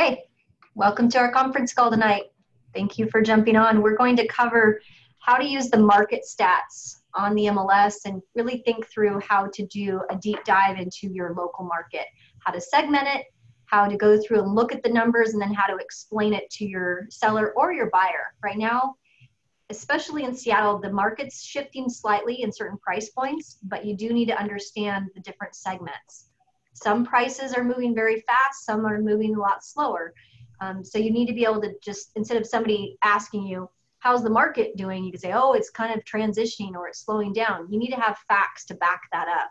Okay, welcome to our conference call tonight. Thank you for jumping on. We're going to cover how to use the market stats on the MLS and really think through how to do a deep dive into your local market, how to segment it, how to go through and look at the numbers, and then how to explain it to your seller or your buyer. Right now, especially in Seattle, the market's shifting slightly in certain price points, but you do need to understand the different segments. Some prices are moving very fast, some are moving a lot slower. So you need to be able to just, instead of somebody asking you, how's the market doing? You can say, oh, it's kind of transitioning or it's slowing down. You need to have facts to back that up.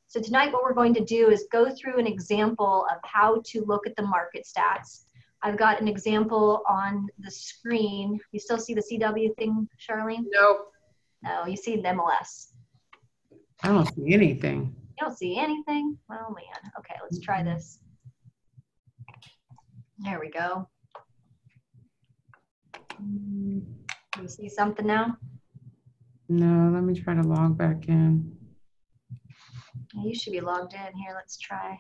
So tonight what we're going to do is go through an example of how to look at the market stats. I've got an example on the screen. You still see the CW thing, Charlene? Nope. No, you see the MLS. I don't see anything. You don't see anything? Oh man. Okay, let's try this. There we go. You see something now? No, let me try to log back in. You should be logged in here. Let's try.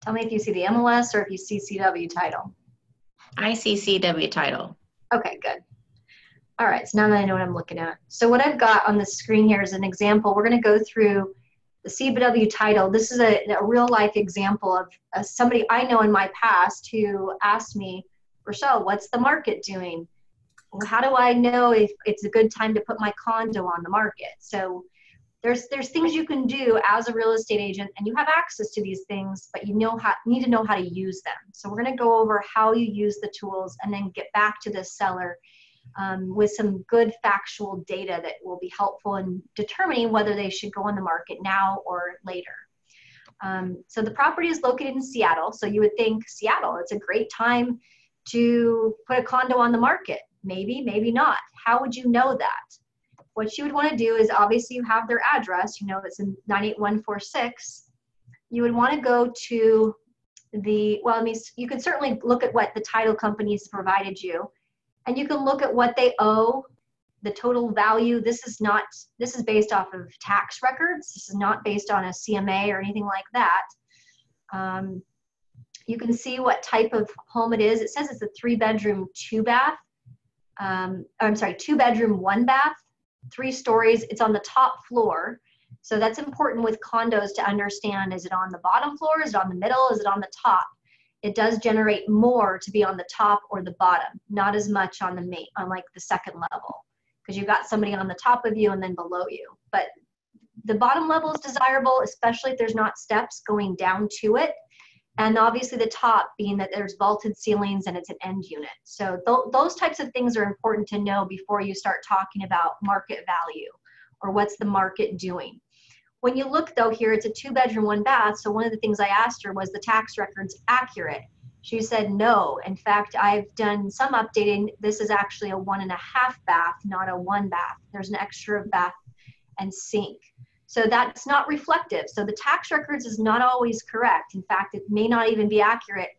Tell me if you see the MLS or if you see CW title. I see CW title. Okay, good. All right, so now that I know what I'm looking at. So what I've got on the screen here is an example. We're going to go through the CW title. This is a real life example of somebody I know in my past who asked me, Rochelle, what's the market doing? Well, how do I know if it's a good time to put my condo on the market? So there's things you can do as a real estate agent, and you have access to these things, but you need to know how to use them. So we're going to go over how you use the tools and then get back to the seller with some good factual data that will be helpful in determining whether they should go on the market now or later. So the property is located in Seattle. So you would think Seattle, it's a great time to put a condo on the market. Maybe, maybe not. How would you know that? What you would want to do is, obviously you have their address, you know it's in 98146. You would want to go to the, well, I mean, you can certainly look at what the title companies provided you, and you can look at what they owe, the total value. This is based off of tax records. This is not based on a CMA or anything like that. You can see what type of home it is. It says it's a 3-bedroom, 2-bath. I'm sorry, 2-bedroom, 1-bath, 3 stories. It's on the top floor. So that's important with condos to understand, is it on the bottom floor? Is it on the middle? Is it on the top? It does generate more to be on the top or the bottom, not as much on like the second level, because you've got somebody on the top of you and then below you. But the bottom level is desirable, especially if there's not steps going down to it. And obviously the top being that there's vaulted ceilings and it's an end unit. So those types of things are important to know before you start talking about market value or what's the market doing. When you look though here, it's a 2-bedroom, 1-bath. So one of the things I asked her was the tax records accurate? She said no. In fact, I've done some updating. This is actually a 1.5 bath, not a 1 bath. There's an extra bath and sink. So that's not reflective. So the tax records is not always correct. In fact, it may not even be accurate,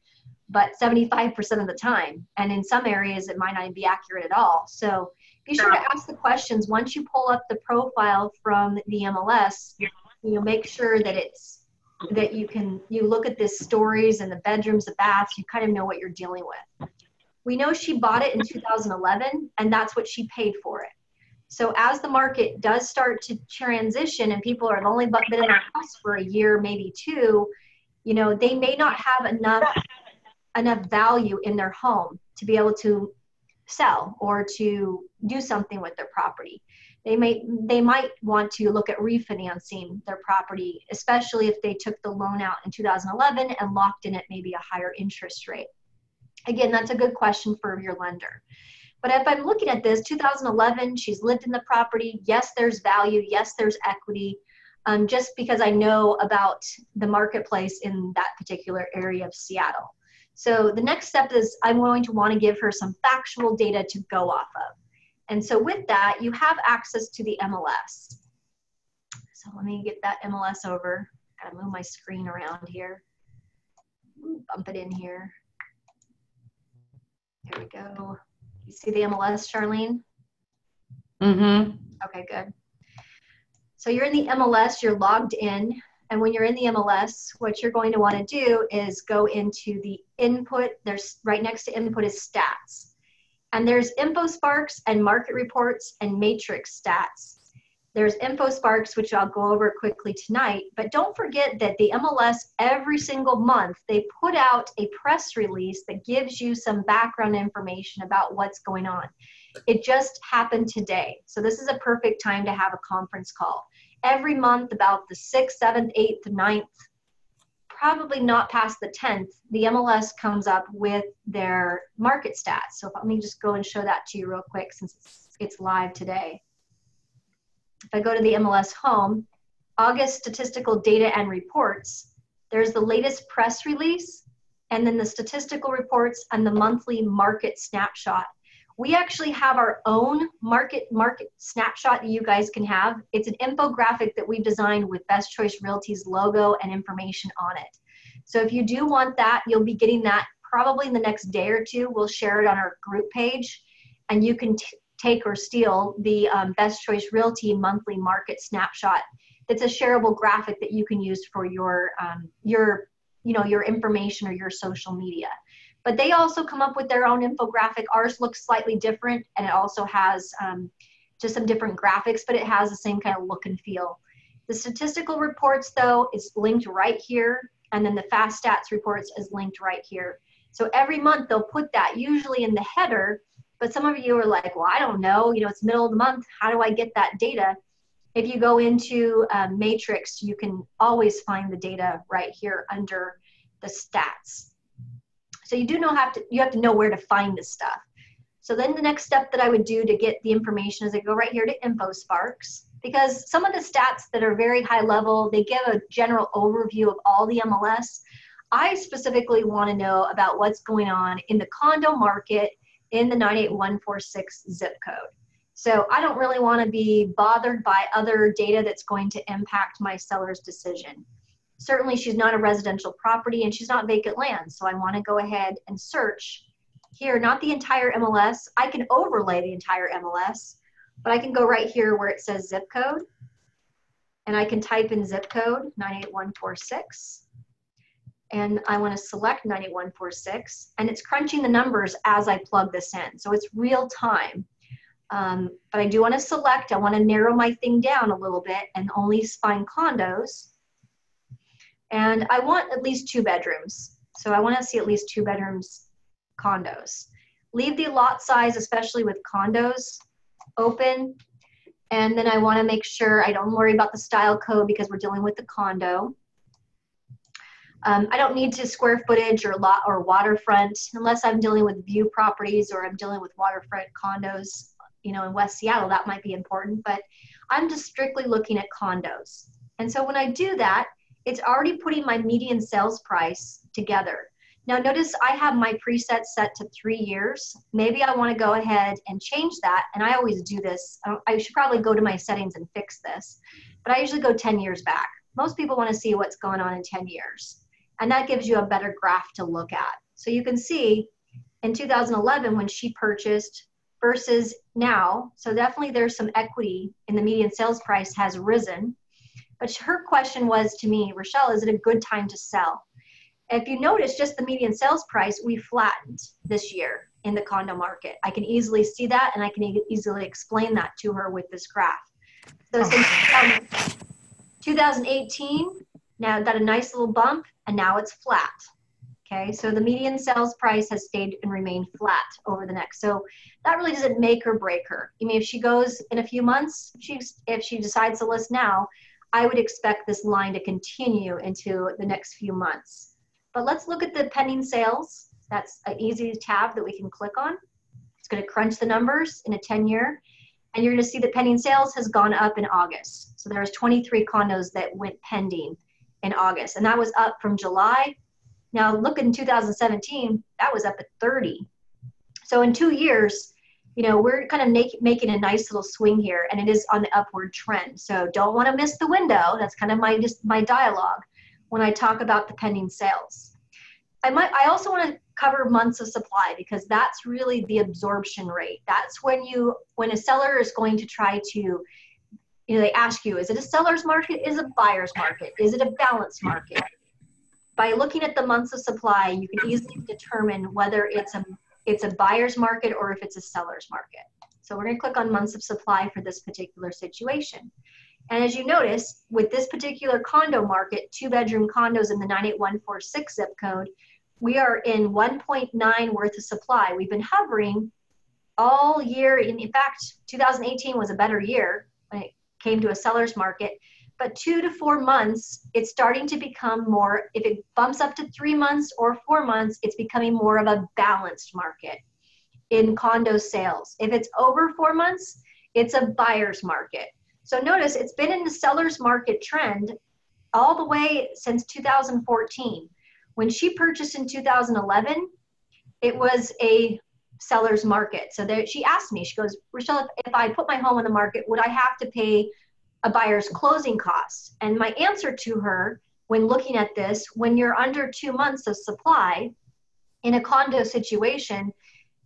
but 75% of the time. And in some areas, it might not even be accurate at all. So be sure to ask the questions once you pull up the profile from the MLS. You know, make sure that you look at the stories and the bedrooms, the baths. You kind of know what you're dealing with. We know she bought it in 2011, and that's what she paid for it. So as the market does start to transition and people are only been in their house for a year, maybe 2, you know, they may not have enough value in their home to be able to sell or to do something with their property. They might want to look at refinancing their property, especially if they took the loan out in 2011 and locked in at maybe a higher interest rate. Again, that's a good question for your lender. But if I'm looking at this, 2011, she's lived in the property. Yes, there's value. Yes, there's equity. Just because I know about the marketplace in that particular area of Seattle. So the next step is I'm going to want to give her some factual data to go off of. And so with that, you have access to the MLS. So let me get that MLS over. Gotta move my screen around here. Bump it in here. There we go. You see the MLS, Charlene? Mm-hmm. Okay, good. So you're in the MLS, you're logged in. And when you're in the MLS, what you're going to want to do is go into the input. There's right next to input is stats. And there's InfoSparks and market reports and matrix stats. There's InfoSparks, which I'll go over quickly tonight, but don't forget that the MLS every single month, they put out a press release that gives you some background information about what's going on. It just happened today. So this is a perfect time to have a conference call. Every month, about the 6th, 7th, 8th, 9th, probably not past the 10th, the MLS comes up with their market stats. So let me just go and show that to you real quick since it's live today. If I go to the MLS home, August statistical data and reports, there's the latest press release, and then the statistical reports and the monthly market snapshot. We actually have our own market snapshot that you guys can have. It's an infographic that we've designed with Best Choice Realty's logo and information on it. So if you do want that, you'll be getting that probably in the next day or two. We'll share it on our group page, and you can take or steal the Best Choice Realty monthly market snapshot. It's a shareable graphic that you can use for your information or your social media. But they also come up with their own infographic. Ours looks slightly different, and it also has just some different graphics, but it has the same kind of look and feel. The statistical reports, though, is linked right here, and then the fast stats reports is linked right here. So every month they'll put that usually in the header, but some of you are like, well, I don't know, it's middle of the month. How do I get that data? If you go into Matrix, you can always find the data right here under the stats. So you have to know where to find this stuff. So then the next step that I would do to get the information is I go right here to InfoSparks, because some of the stats that are very high level, they give a general overview of all the MLS. I specifically want to know about what's going on in the condo market in the 98146 zip code. So I don't really want to be bothered by other data that's going to impact my seller's decision. Certainly she's not a residential property and she's not vacant land. So I want to go ahead and search here, not the entire MLS. I can overlay the entire MLS, but I can go right here where it says zip code, and I can type in zip code 98146. And I want to select 98146, and it's crunching the numbers as I plug this in. So it's real time. But I do want to select, I want to narrow my thing down a little bit and only find condos. And I want at least 2 bedrooms. So I want to see at least 2 bedrooms condos. Leave the lot size, especially with condos, open. And then I want to make sure I don't worry about the style code because we're dealing with the condo. I don't need to square footage or lot or waterfront unless I'm dealing with view properties or I'm dealing with waterfront condos, in West Seattle. That might be important, but I'm just strictly looking at condos. And so when I do that, it's already putting my median sales price together. Now notice I have my preset set to 3 years. Maybe I want to go ahead and change that. And I always do this. I should probably go to my settings and fix this, but I usually go 10 years back. Most people want to see what's going on in 10 years. And that gives you a better graph to look at. So you can see in 2011 when she purchased versus now, so definitely there's some equity in the median sales price has risen. But her question was to me, Rochelle, is it a good time to sell? If you notice just the median sales price, we flattened this year in the condo market. I can easily see that, and I can easily explain that to her with this graph. So since 2018, now got a nice little bump, and now it's flat. Okay, so the median sales price has stayed and remained flat over the next. So that really doesn't make or break her. I mean, if she goes in a few months, if she decides to list now, I would expect this line to continue into the next few months. But let's look at the pending sales. That's an easy tab that we can click on. It's going to crunch the numbers in a 10-year. And you're going to see the pending sales has gone up in August. So there's 23 condos that went pending in August. And that was up from July. Now look in 2017, that was up at 30. So in 2 years, we're kind of making a nice little swing here, and it is on the upward trend. So don't want to miss the window. That's kind of my dialogue when I talk about the pending sales. I also want to cover months of supply because that's really the absorption rate. That's when a seller is going to try to they ask you, is it a seller's market? Is it a buyer's market? Is it a balanced market? By looking at the months of supply, you can easily determine whether it's a buyer's market or if it's a seller's market. So we're going to click on months of supply for this particular situation. And as you notice, with this particular condo market, 2-bedroom condos in the 98146 zip code, we are in 1.9 worth of supply. We've been hovering all year. In fact, 2018 was a better year when it came to a seller's market. But 2 to 4 months, it's starting to become more, if it bumps up to 3 months or 4 months, it's becoming more of a balanced market in condo sales. If it's over 4 months, it's a buyer's market. So notice it's been in the seller's market trend all the way since 2014. When she purchased in 2011, it was a seller's market. So there, she asked me, she goes, Rochelle, if I put my home on the market, would I have to pay a buyer's closing costs? And my answer to her when looking at this, when you're under 2 months of supply in a condo situation,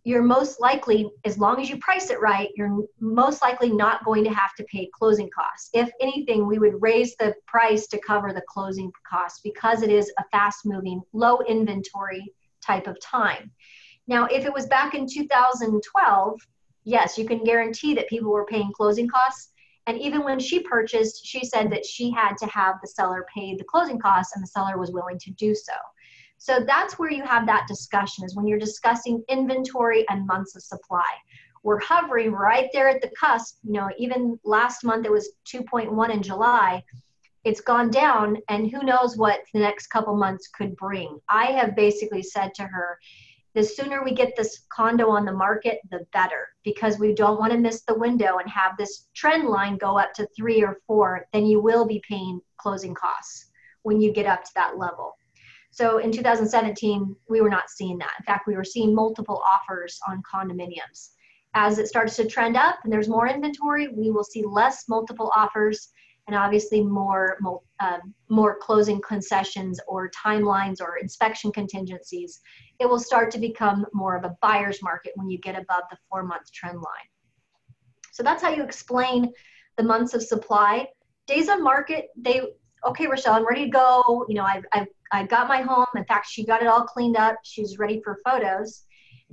you're most likely, as long as you price it right, you're most likely not going to have to pay closing costs. If anything, we would raise the price to cover the closing costs because it is a fast moving, low inventory type of time. Now, if it was back in 2012, yes, you can guarantee that people were paying closing costs. And even when she purchased, she said that she had to have the seller pay the closing costs and the seller was willing to do so. So that's where you have that discussion, is when you're discussing inventory and months of supply. We're hovering right there at the cusp. Even last month it was 2.1 in July. It's gone down, and who knows what the next couple months could bring. I have basically said to her, the sooner we get this condo on the market, the better, because we don't want to miss the window and have this trend line go up to 3 or 4. Then you will be paying closing costs when you get up to that level. So in 2017, we were not seeing that. In fact, we were seeing multiple offers on condominiums. As it starts to trend up and there's more inventory, we will see less multiple offers and obviously more closing concessions or timelines or inspection contingencies. It will start to become more of a buyer's market when you get above the 4-month trend line. So that's how you explain the months of supply. Days on market, okay, Rochelle, I'm ready to go. I've got my home. In fact, she got it all cleaned up. She's ready for photos.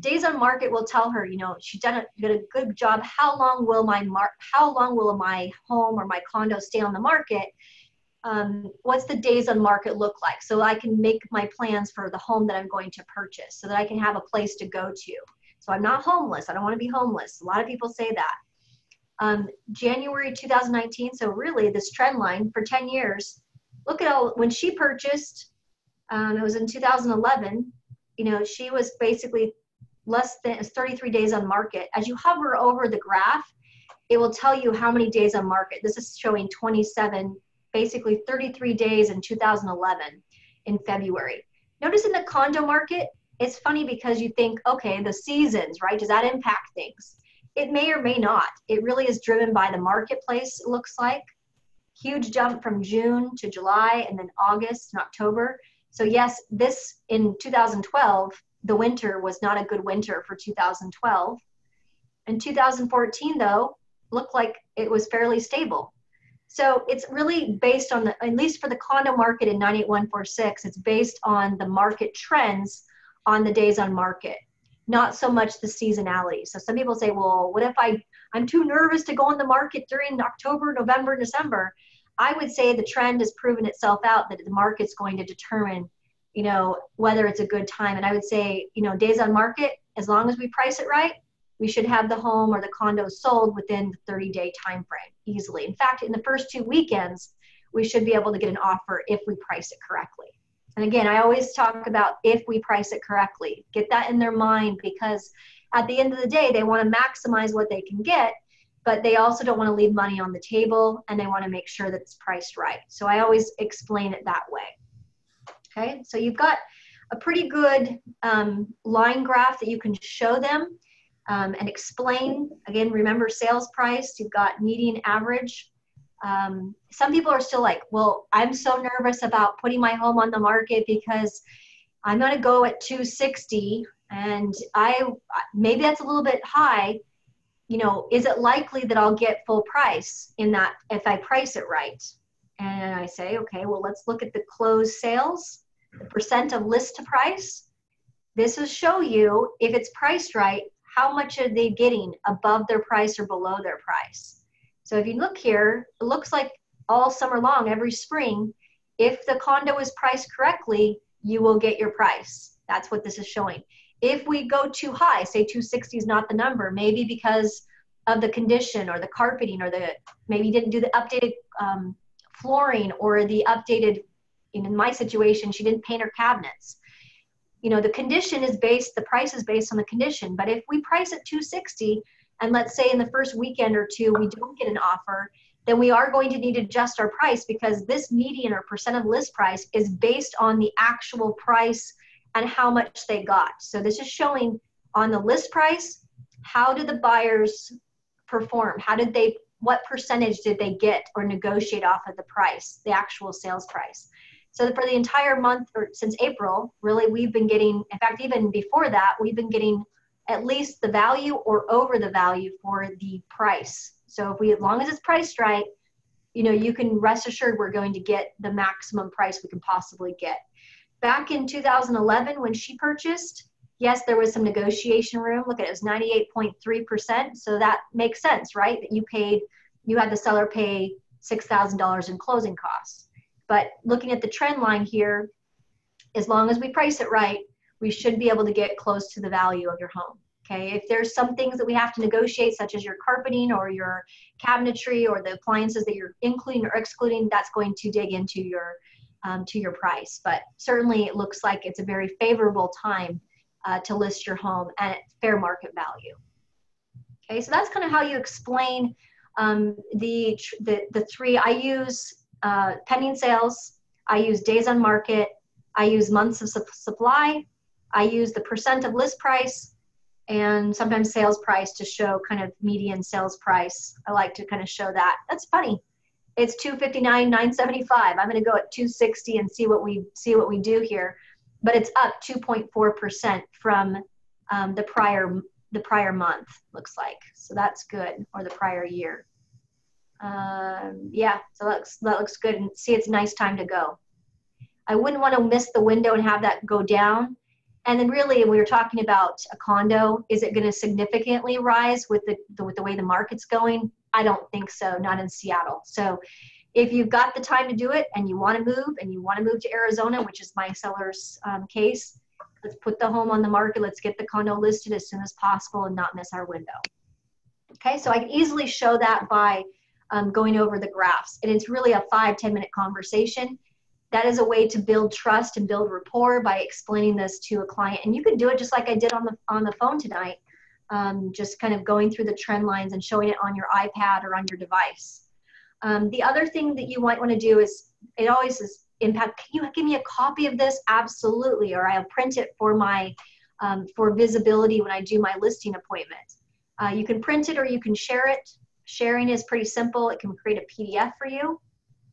Days on market will tell her, she's done a good job. How long will my home or my condo stay on the market? What's the days on market look like? So I can make my plans for the home that I'm going to purchase so that I can have a place to go to. So I'm not homeless. I don't want to be homeless. A lot of people say that. January 2019, so really this trend line for 10 years, look at when she purchased, it was in 2011, she was basically less than 33 days on market. As you hover over the graph, it will tell you how many days on market. This is showing 27, basically 33 days in 2011 in February. Notice in the condo market, it's funny because you think, okay, the seasons, right? Does that impact things? It may or may not. It really is driven by the marketplace, it looks like. Huge jump from June to July and then August and October. So yes, this in 2012, the winter was not a good winter for 2012. In 2014 though, looked like it was fairly stable. So it's really based on at least for the condo market in 98146, it's based on the market trends on the days on market, not so much the seasonality. So some people say, well, what if I'm too nervous to go on the market during October, November, December? I would say the trend has proven itself out that the market's going to determine, whether it's a good time. And I would say, days on market, as long as we price it right, we should have the home or the condo sold within the 30-day time frame easily. In fact, in the first 2 weekends, we should be able to get an offer if we price it correctly. And again, I always talk about if we price it correctly. Get that in their mind, because at the end of the day, they want to maximize what they can get, but they also don't want to leave money on the table, and they want to make sure that it's priced right. So I always explain it that way. Okay, so you've got a pretty good line graph that you can show them and explain. Again, remember sales price, you've got median average. Some people are still like, well, I'm so nervous about putting my home on the market because I'm going to go at 260 and maybe that's a little bit high. you know, is it likely that I'll get full price in that if I price it right? And I say, okay, well, let's look at the closed sales, the percent of list to price. This will show you if it's priced right, how much are they getting above their price or below their price. So if you look here, it looks like all summer long, every spring, if the condo is priced correctly, you will get your price. That's what this is showing. If we go too high, say 260 is not the number, maybe because of the condition or the carpeting or the, maybe you didn't do the updated flooring or the updated, in my situation, she didn't paint her cabinets. You know, the condition is based, the price is based on the condition. But if we price at 260, and let's say in the first weekend or two, we don't get an offer, then we are going to need to adjust our price, because this median or percent of list price is based on the actual price and how much they got. So this is showing on the list price, how did the buyers perform? How did they, what percentage did they get or negotiate off of the price, the actual sales price? So for the entire month, or since April, really, we've been getting, in fact, even before that, we've been getting at least the value or over the value for the price. So if we, as long as it's priced right, you know, you can rest assured we're going to get the maximum price we can possibly get. Back in 2011, when she purchased, yes, there was some negotiation room. Look at it, it was 98.3%. So that makes sense, right? That you paid, you had the seller pay $6,000 in closing costs. But looking at the trend line here, as long as we price it right, we should be able to get close to the value of your home. Okay, if there's some things that we have to negotiate, such as your carpeting or your cabinetry or the appliances that you're including or excluding, that's going to dig into your price. But certainly it looks like it's a very favorable time to list your home at fair market value. Okay, so that's kind of how you explain the three. I use pending sales, I use days on market, I use months of supply, I use the percent of list price, and sometimes sales price to show kind of median sales price. I like to kind of show that. That's funny. It's $259,975. I'm going to go at 260 and see what we do here. But it's up 2.4% from the prior month, looks like. So that's good, or the prior year. Yeah, so that looks good. And see, it's a nice time to go. I wouldn't want to miss the window and have that go down. And then really, we were talking about a condo. Is it going to significantly rise with the way the market's going? I don't think so, not in Seattle. So if you've got the time to do it and you want to move to Arizona, which is my seller's case, let's put the home on the market. Let's get the condo listed as soon as possible and not miss our window. Okay, so I can easily show that by going over the graphs. And it's really a 5-10 minute conversation. That is a way to build trust and build rapport by explaining this to a client. And you can do it just like I did on the phone tonight, just kind of going through the trend lines and showing it on your iPad or on your device. The other thing that you might want to do is, it always is impact. Can you give me a copy of this? Absolutely. Or I'll print it for my for visibility when I do my listing appointment. You can print it or you can share it. Sharing is pretty simple. It can create a PDF for you,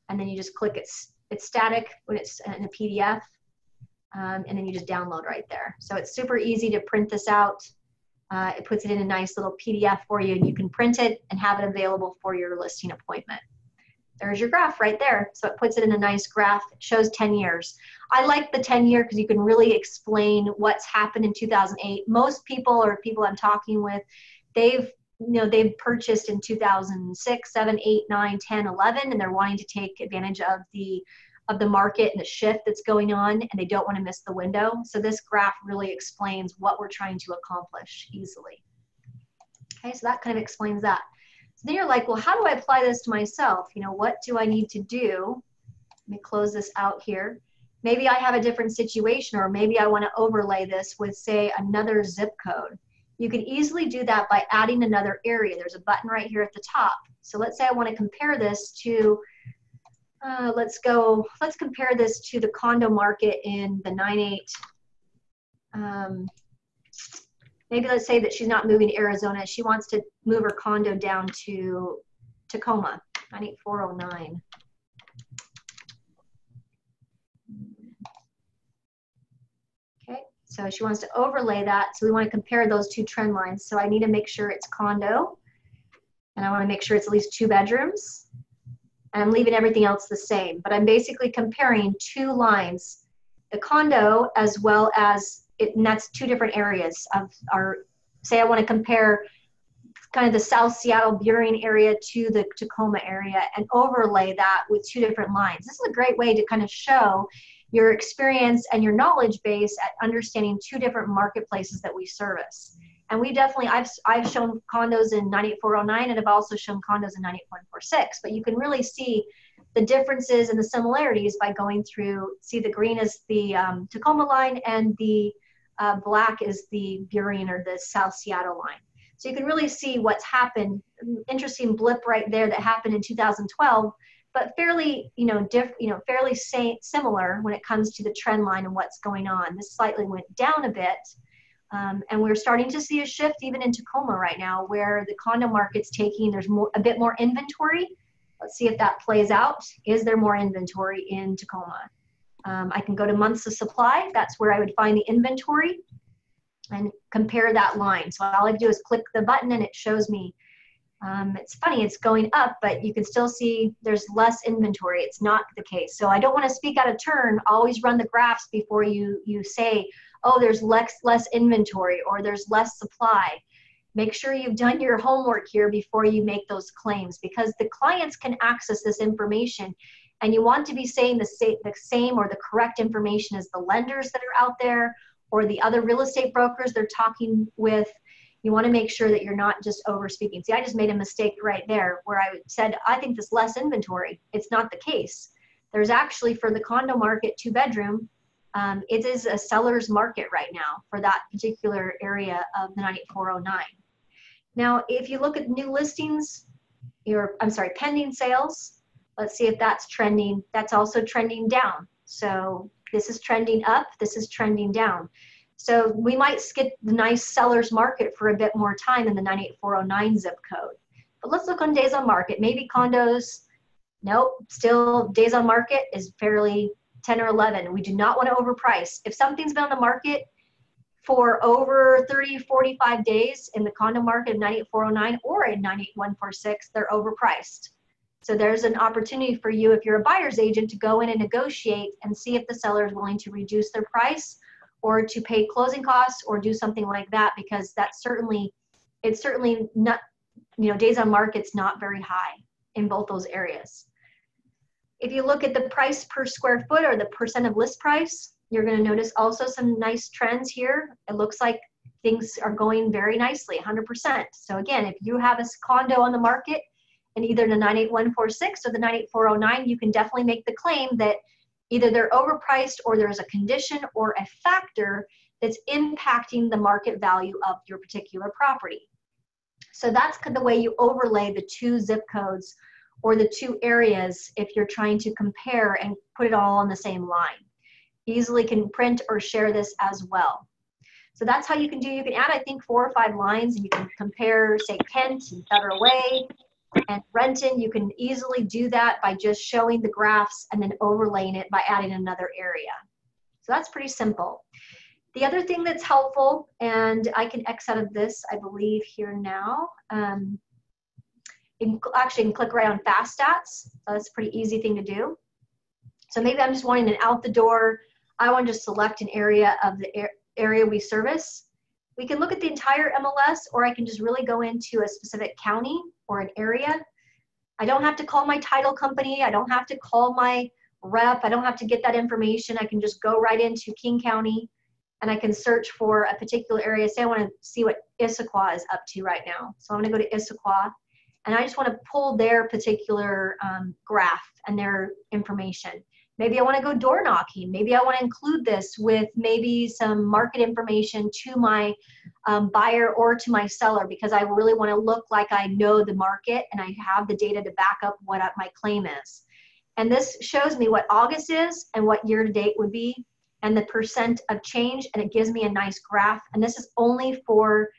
and then you just click it. It's static when it's in a PDF, and then you just download right there. So it's super easy to print this out. It puts it in a nice little PDF for you, and you can print it and have it available for your listing appointment. There's your graph right there. So it puts it in a nice graph. It shows 10 years. I like the 10-year because you can really explain what's happened in 2008. Most people, or people I'm talking with, they've purchased in 2006, 7, 8, 9, 10, 11, and they're wanting to take advantage of the market and the shift that's going on, and they don't want to miss the window. So this graph really explains what we're trying to accomplish easily. Okay, so that kind of explains that. So then you're like, well, how do I apply this to myself? You know, what do I need to do? Let me close this out here. Maybe I have a different situation, or maybe I want to overlay this with, say, another zip code. You can easily do that by adding another area. There's a button right here at the top. So let's say I want to compare this to, let's compare this to the condo market in the 9-8. Maybe let's say that she's not moving to Arizona. She wants to move her condo down to Tacoma, 98409. So she wants to overlay that. So we want to compare those two trend lines. So I need to make sure it's condo. And I want to make sure it's at least 2 bedrooms. And I'm leaving everything else the same. But I'm basically comparing 2 lines, the condo as well as it, and that's 2 different areas of our, say I want to compare kind of the South Seattle Burien area to the Tacoma area and overlay that with 2 different lines. This is a great way to kind of show your experience and your knowledge base at understanding 2 different marketplaces that we service. And we definitely, I've shown condos in 98409 and I've also shown condos in 98146, but you can really see the differences and the similarities by going through, see the green is the Tacoma line and the black is the Burien or the South Seattle line. So you can really see what's happened. Interesting blip right there that happened in 2012, but fairly, fairly similar when it comes to the trend line and what's going on. This slightly went down a bit, and we're starting to see a shift even in Tacoma right now, where the condo market's taking. There's a bit more inventory. Let's see if that plays out. Is there more inventory in Tacoma? I can go to months of supply. That's where I would find the inventory and compare that line. So all I do is click the button and it shows me. It's funny, it's going up, but you can still see there's less inventory. It's not the case. So I don't want to speak out of turn. Always run the graphs before you say, oh, there's less inventory or there's less supply. Make sure you've done your homework here before you make those claims, because the clients can access this information and you want to be saying the same or the correct information as the lenders that are out there or the other real estate brokers they're talking with. You want to make sure that you're not just over speaking. See, I just made a mistake right there where I said, I think there's less inventory. It's not the case. There's actually, for the condo market, 2 bedroom, it is a seller's market right now for that particular area of the 98409. Now, if you look at new listings, pending sales, let's see if that's trending. That's also trending down. So this is trending up, this is trending down. So we might skip the nice seller's market for a bit more time in the 98409 zip code. But let's look on days on market. Maybe condos, nope, still days on market is fairly 10 or 11. We do not want to overprice. If something's been on the market for over 30, 45 days in the condo market of 98409 or in 98146, they're overpriced. So there's an opportunity for you, if you're a buyer's agent, to go in and negotiate and see if the seller is willing to reduce their price or to pay closing costs or do something like that, because it's certainly not, days on market's not very high in both those areas. If you look at the price per square foot or the percent of list price, you're going to notice also some nice trends here. It looks like things are going very nicely, 100%. So again, if you have a condo on the market in either the 98146 or the 98409, you can definitely make the claim that either they're overpriced or there's a condition or a factor that's impacting the market value of your particular property. So that's the way you overlay the 2 zip codes or the 2 areas if you're trying to compare and put it all on the same line. Easily can print or share this as well. So that's how you can add, I think, 4 or 5 lines, and you can compare, say, Kent and Federal Way and Renton. You can easily do that by just showing the graphs and then overlaying it by adding another area. So that's pretty simple. The other thing that's helpful, and I can X out of this, I believe, here now. Actually, you can click right on Fast Stats. So that's a pretty easy thing to do. So maybe I'm just wanting an out the door. I want to just select an area of the area we service. We can look at the entire MLS, or I can just really go into a specific county or an area. I don't have to call my title company. I don't have to call my rep. I don't have to get that information. I can just go right into King County and I can search for a particular area. Say I want to see what Issaquah is up to right now. So I'm going to go to Issaquah and I just want to pull their particular graph and their information. Maybe I want to go door knocking. Maybe I want to include this with maybe some market information to my buyer or to my seller, because I really want to look like I know the market and I have the data to back up what my claim is. And this shows me what August is and what year to date would be and the percent of change, and it gives me a nice graph. And this is only for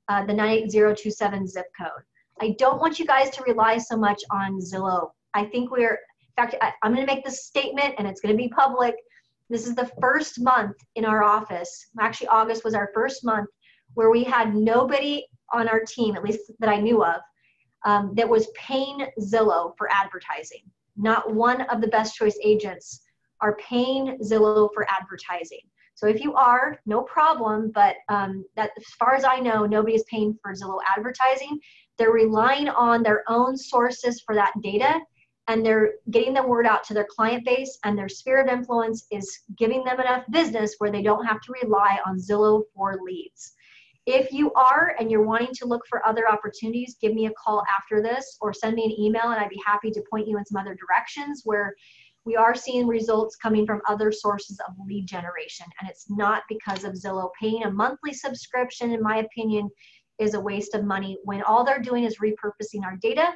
the 98027 zip code. I don't want you guys to rely so much on Zillow. I think in fact, I'm going to make this statement and it's going to be public. This is the first month in our office. Actually, August was our first month where we had nobody on our team, at least that I knew of, that was paying Zillow for advertising. Not one of the best choice agents are paying Zillow for advertising. So if you are, no problem, but that, as far as I know, nobody is paying for Zillow advertising. They're relying on their own sources for that data, and they're getting the word out to their client base, and their sphere of influence is giving them enough business where they don't have to rely on Zillow for leads. If you are and you're wanting to look for other opportunities, give me a call after this or send me an email, and I'd be happy to point you in some other directions where we are seeing results coming from other sources of lead generation. And it's not because of Zillow. Paying a monthly subscription, in my opinion, is a waste of money when all they're doing is repurposing our data.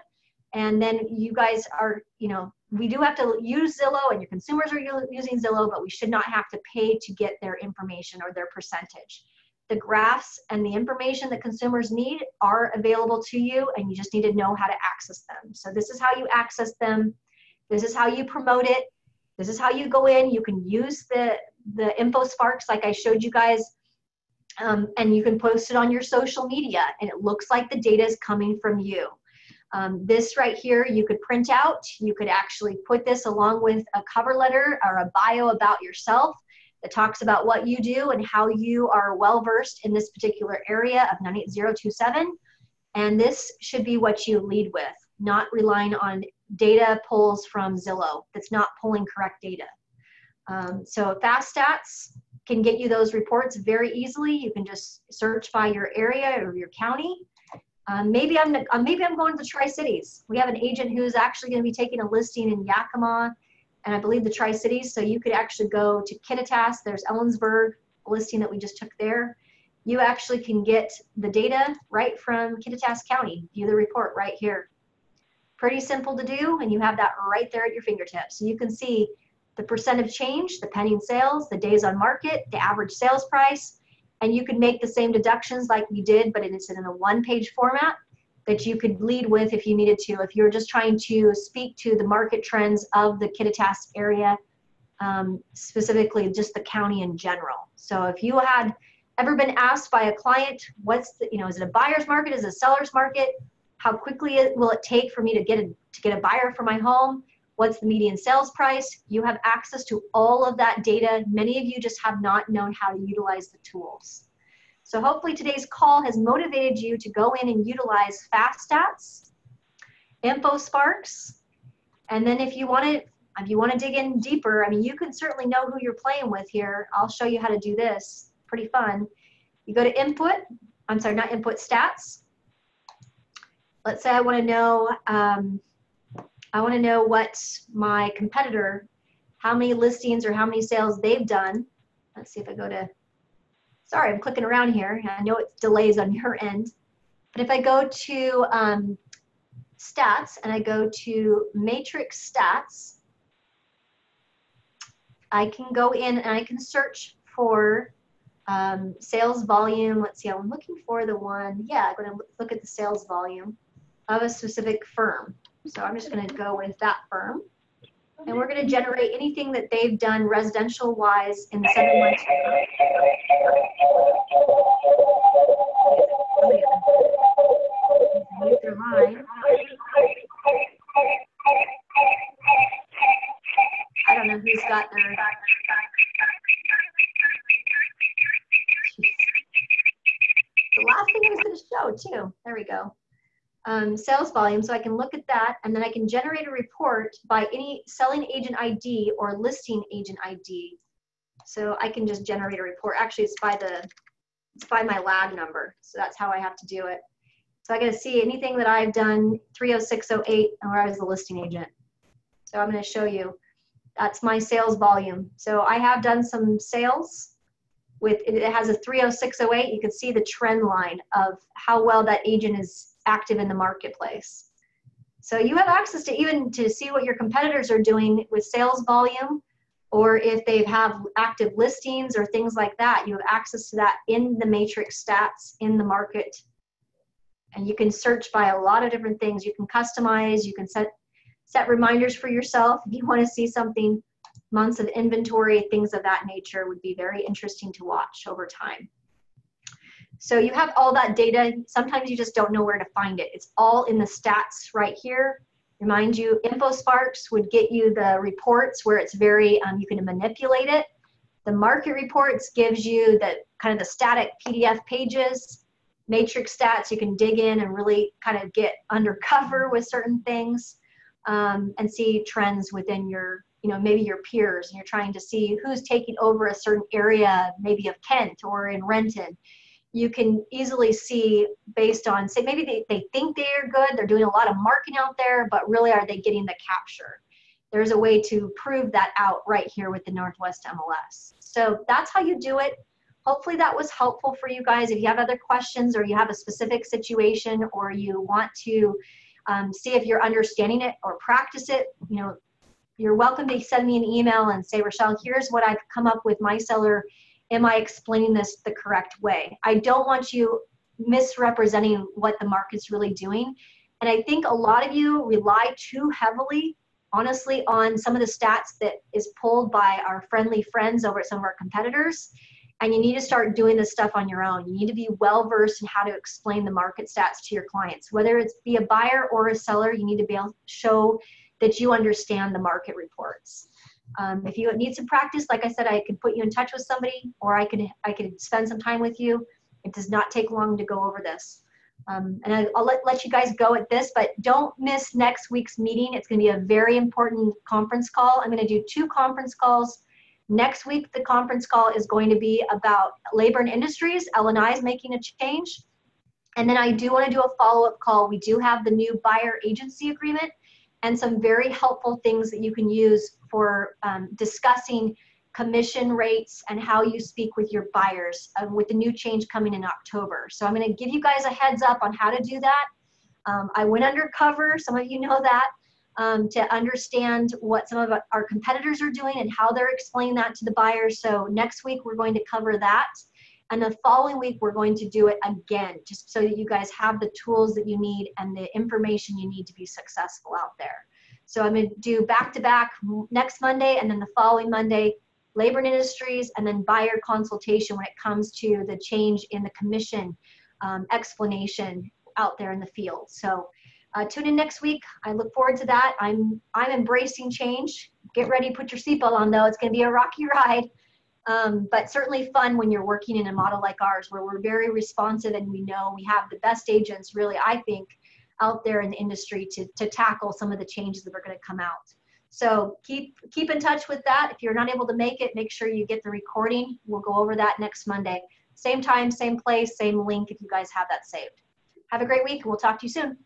And then you guys are, you know, we do have to use Zillow, and your consumers are using Zillow, but we should not have to pay to get their information or their percentage. The graphs and the information that consumers need are available to you, and you just need to know how to access them. So this is how you access them. This is how you promote it. This is how you go in. You can use the InfoSparks like I showed you guys, and you can post it on your social media, and it looks like the data is coming from you. This right here, you could print out. You could actually put this along with a cover letter or a bio about yourself that talks about what you do and how you are well-versed in this particular area of 98027. And this should be what you lead with, not relying on data pulls from Zillow that's not pulling correct data. So Fast Stats can get you those reports very easily. You can just search by your area or your county. Maybe I'm going to the Tri-Cities. We have an agent who's actually going to be taking a listing in Yakima, and I believe the Tri-Cities. So you could actually go to Kittitas. There's Ellensburg, a listing that we just took there. You actually can get the data right from Kittitas County. View the report right here. Pretty simple to do, and you have that right there at your fingertips. So you can see the percent of change, the pending sales, the days on market, the average sales price, and you can make the same deductions like we did, but it's in a one-page format that you could lead with if you needed to, if you're just trying to speak to the market trends of the Kittitas area, specifically just the county in general. So if you had ever been asked by a client, what's the, is it a buyer's market, is it a seller's market? How quickly will it take for me to get a buyer for my home? What's the median sales price? You have access to all of that data. Many of you just have not known how to utilize the tools. So hopefully today's call has motivated you to go in and utilize Fast Stats, InfoSparks, and then if you want to dig in deeper, I mean, you can certainly know who you're playing with here. I'll show you how to do this. Pretty fun. You go to Stats. Let's say I want to know what my competitor, how many listings or how many sales they've done. Let's see if I go to, sorry, I'm clicking around here. I know it delays on your end. But if I go to stats and I go to matrix stats, I can go in and I can search for sales volume. Let's see, I'm looking for the one, yeah, I'm going to look at the sales volume of a specific firm. So I'm just going to go with that firm. And we're going to generate anything that they've done residential-wise in the 7 months. Mute their line. I don't know who's got their... The last thing I was going to show, too. There we go. Sales volume, so I can look at that, and then I can generate a report by any selling agent ID or listing agent ID. So I can just generate a report. Actually, it's by my lag number, so that's how I have to do it. So I got to see anything that I've done 30608 where I was the listing agent. So I'm going to show you. That's my sales volume. So I have done some sales with it has a 30608. You can see the trend line of how well that agent is active in the marketplace. So you have access to even to see what your competitors are doing with sales volume, or if they have active listings or things like that. You have access to that in the matrix stats in the market. And you can search by a lot of different things. You can customize, you can set reminders for yourself. If you want to see something, months of inventory, things of that nature would be very interesting to watch over time. So you have all that data. Sometimes you just don't know where to find it. It's all in the stats right here. Remind you, InfoSparks would get you the reports where it's very, you can manipulate it. The market reports gives you the kind of the static PDF pages. Matrix stats, you can dig in and really kind of get undercover with certain things, and see trends within your, maybe your peers, and you're trying to see who's taking over a certain area, maybe of Kent or in Renton. You can easily see based on, say, maybe they think they're good, they're doing a lot of marketing out there, but really are they getting the capture? There's a way to prove that out right here with the Northwest MLS. So that's how you do it. Hopefully that was helpful for you guys. If you have other questions or you have a specific situation or you want to see if you're understanding it or practice it, you're welcome to send me an email and say, Rochelle, here's what I've come up with my seller. Am I explaining this the correct way? I don't want you misrepresenting what the market's really doing. And I think a lot of you rely too heavily, honestly, on some of the stats that is pulled by our friendly friends over at some of our competitors. And you need to start doing this stuff on your own. You need to be well-versed in how to explain the market stats to your clients. Whether it's be a buyer or a seller, you need to be able to show that you understand the market reports. If you need some practice, like I said, I could put you in touch with somebody, or I could spend some time with you. It does not take long to go over this. And I'll let you guys go at this, but don't miss next week's meeting. It's going to be a very important conference call. I'm going to do 2 conference calls. Next week, the conference call is going to be about labor and industries. L&I is making a change. And then I do want to do a follow-up call. We do have the new buyer agency agreement and some very helpful things that you can use for discussing commission rates and how you speak with your buyers with the new change coming in October. So I'm going to give you guys a heads up on how to do that. I went undercover, some of you know that, to understand what some of our competitors are doing and how they're explaining that to the buyers. So next week we're going to cover that. And the following week we're going to do it again, just so that you guys have the tools that you need and the information you need to be successful out there. So I'm going to do back-to-back next Monday, and then the following Monday, labor and industries, and then buyer consultation when it comes to the change in the commission explanation out there in the field. So tune in next week. I look forward to that. I'm embracing change. Get ready, put your seatbelt on though. It's going to be a rocky ride, but certainly fun when you're working in a model like ours, where we're very responsive and we know we have the best agents, really, I think, out there in the industry to tackle some of the changes that are going to come out. So keep in touch with that. If you're not able to make it, make sure you get the recording. We'll go over that next Monday. Same time, same place, same link if you guys have that saved. Have a great week, and we'll talk to you soon.